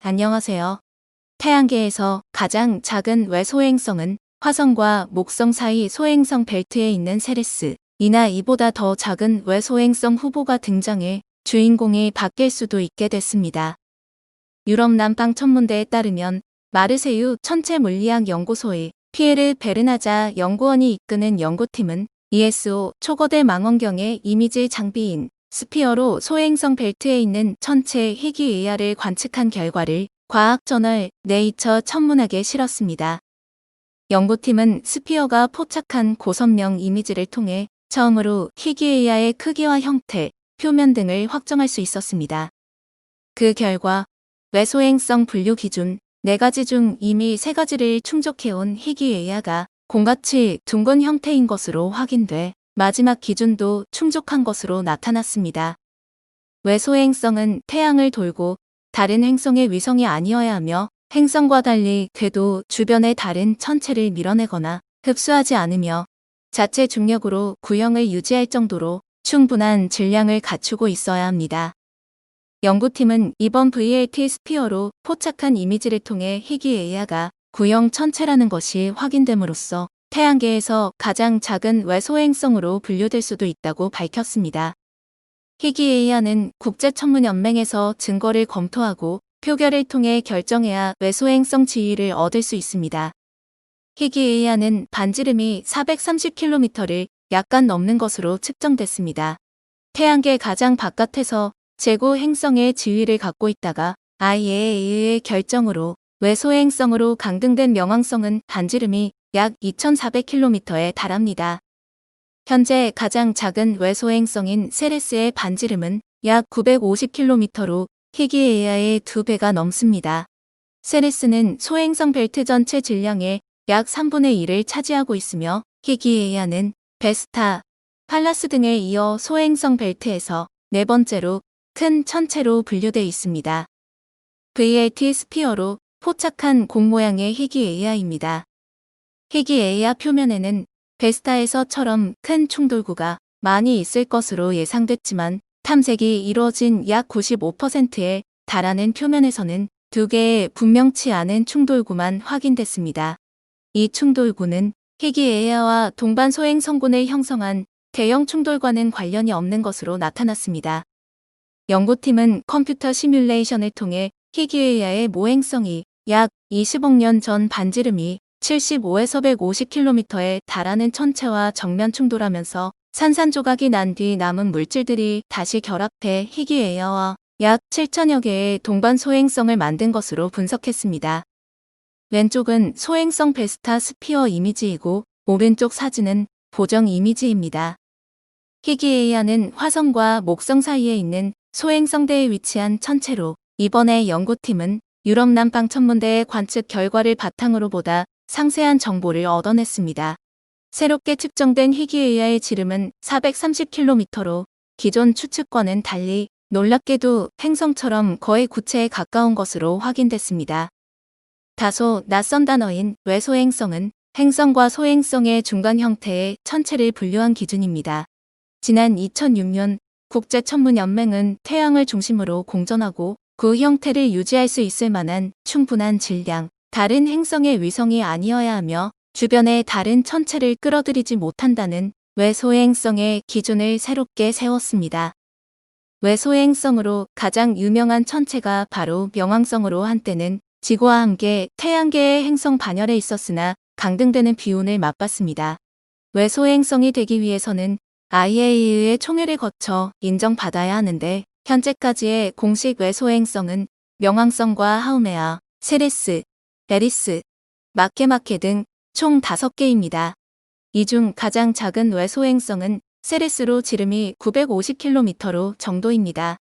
안녕하세요. 태양계에서 가장 작은 외소행성은 화성과 목성 사이 소행성 벨트에 있는 세레스. 이나 이보다 더 작은 외소행성 후보가 등장해 주인공이 바뀔 수도 있게 됐습니다. 유럽 남방 천문대에 따르면 마르세유 천체물리학 연구소의 피에르 베르나자 연구원이 이끄는 연구팀은 ESO 초거대 망원경의 이미지 장비인 스피어로 소행성 벨트에 있는 천체 희귀ER을 관측한 결과를 과학저널 네이처 천문학에 실었습니다. 연구팀은 스피어가 포착한 고선명 이미지를 통해 처음으로 희귀ER의 크기와 형태, 표면 등을 확정할 수 있었습니다. 그 결과 외소행성 분류 기준 4가지 중 이미 3가지를 충족해온 희귀ER가 공같이 둥근 형태인 것으로 확인돼 마지막 기준도 충족한 것으로 나타났습니다. 외소행성은 태양을 돌고 다른 행성의 위성이 아니어야 하며 행성과 달리 궤도 주변의 다른 천체를 밀어내거나 흡수하지 않으며 자체 중력으로 구형을 유지할 정도로 충분한 질량을 갖추고 있어야 합니다. 연구팀은 이번 VLT 스피어로 포착한 이미지를 통해 희귀ER가 구형 천체라는 것이 확인됨으로써 태양계에서 가장 작은 외소행성으로 분류될 수도 있다고 밝혔습니다. 희귀ER는 국제천문연맹에서 증거를 검토하고 표결을 통해 결정해야 외소행성 지위를 얻을 수 있습니다. 희귀ER는 반지름이 430km를 약간 넘는 것으로 측정됐습니다. 태양계 가장 바깥에서 제고 행성의 지위를 갖고 있다가 IAEA의 결정으로 외소행성으로 강등된 명왕성은 반지름이 약 2400km에 달합니다. 현재 가장 작은 외소행성인 세레스의 반지름은 약 950km로 희귀ER의 2배가 넘습니다. 세레스는 소행성 벨트 전체 질량의 약 3분의 1을 차지하고 있으며 희귀ER는 베스타, 팔라스 등에 이어 소행성 벨트에서 4번째로 큰 천체로 분류돼 있습니다. VLT 스피어로 포착한 공 모양의 희귀ER입니다. 희귀ER 표면에는 베스타에서처럼 큰 충돌구가 많이 있을 것으로 예상됐지만 탐색이 이루어진 약 95%에 달하는 표면에서는 2개의 분명치 않은 충돌구만 확인됐습니다. 이 충돌구는 희귀ER와 동반 소행성군을 형성한 대형 충돌과는 관련이 없는 것으로 나타났습니다. 연구팀은 컴퓨터 시뮬레이션을 통해 희귀ER의 모행성이 약 20억 년 전 반지름이 75에서 150km에 달하는 천체와 정면 충돌하면서 산산조각이 난 뒤 남은 물질들이 다시 결합해 희귀ER와 약 7천여 개의 동반 소행성을 만든 것으로 분석했습니다. 왼쪽은 소행성 베스타 스피어 이미지이고 오른쪽 사진은 보정 이미지입니다. 희귀ER는 화성과 목성 사이에 있는 소행성대에 위치한 천체로 이번에 연구팀은 유럽 남방 천문대의 관측 결과를 바탕으로 보다 상세한 정보를 얻어냈습니다. 새롭게 측정된 희귀ER의 지름은 430km로 기존 추측과는 달리 놀랍게도 행성처럼 거의 구체에 가까운 것으로 확인됐습니다. 다소 낯선 단어인 외소행성은 행성과 소행성의 중간 형태의 천체를 분류한 기준입니다. 지난 2006년 국제천문연맹은 태양을 중심으로 공전하고 그 형태를 유지할 수 있을 만한 충분한 질량, 다른 행성의 위성이 아니어야 하며 주변의 다른 천체를 끌어들이지 못한다는 외소행성의 기준을 새롭게 세웠습니다. 외소행성으로 가장 유명한 천체가 바로 명왕성으로 한때는 지구와 함께 태양계의 행성 반열에 있었으나 강등되는 비운을 맛봤습니다. 외소행성이 되기 위해서는 IAEA의 총회를 거쳐 인정받아야 하는데 현재까지의 공식 외소행성은 명왕성과 하우메아, 세레스, 에리스, 마케마케 등 총 5개입니다. 이 중 가장 작은 외소행성은 세레스로 지름이 950km로 정도입니다.